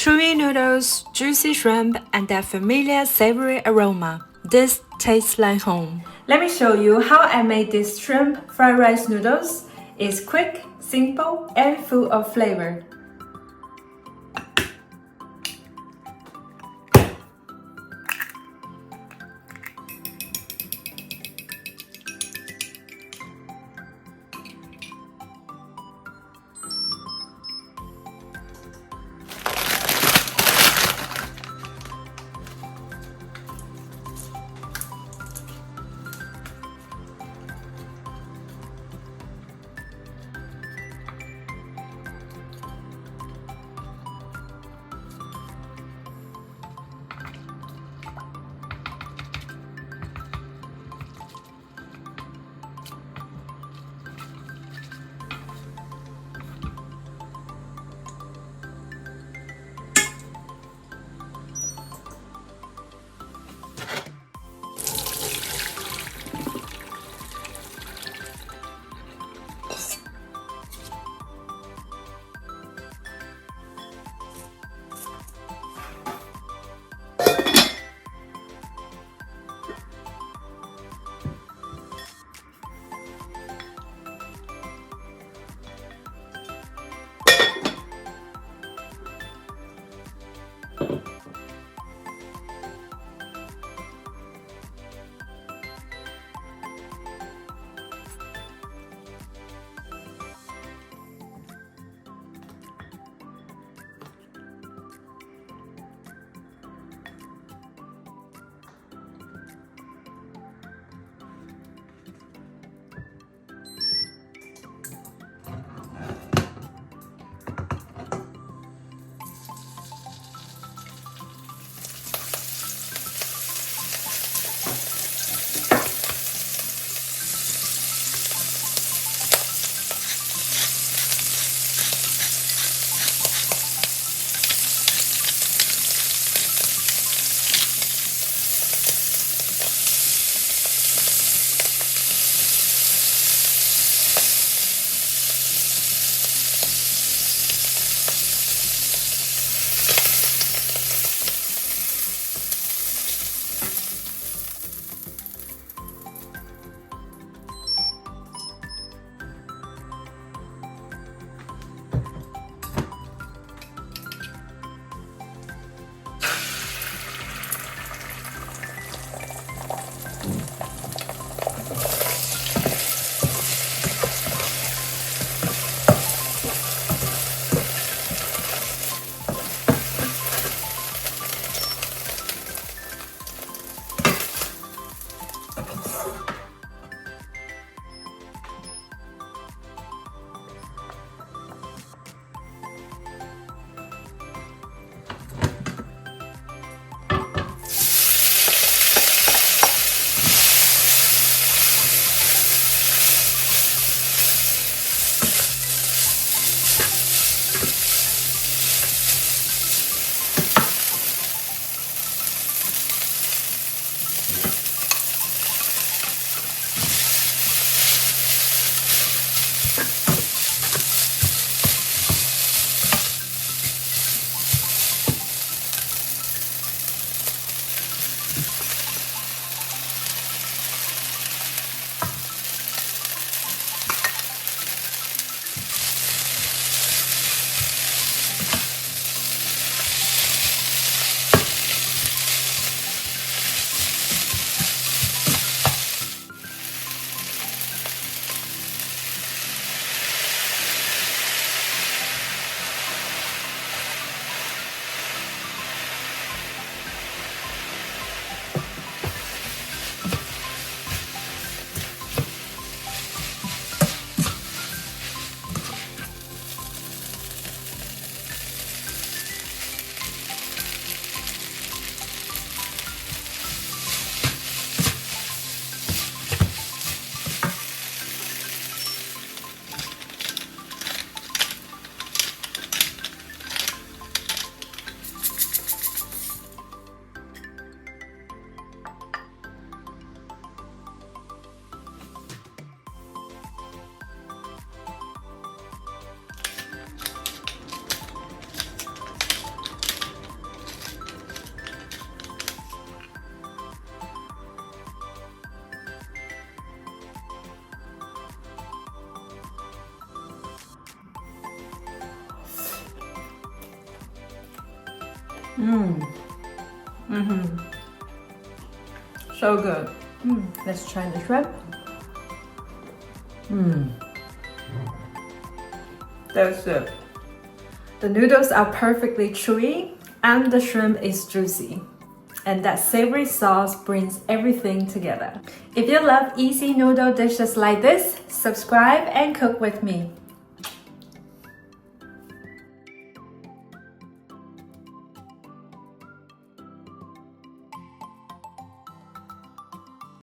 chewy noodles, juicy shrimp, and that familiar savory aroma. This tastes like home. Let me show you how I made this shrimp fried rice noodles. It's quick, simple, and full of flavor. So good. Let's try the shrimp. That's it. The noodles are perfectly chewy and the shrimp is juicy. And that savory sauce brings everything together. If you love easy noodle dishes like this, subscribe and cook with me.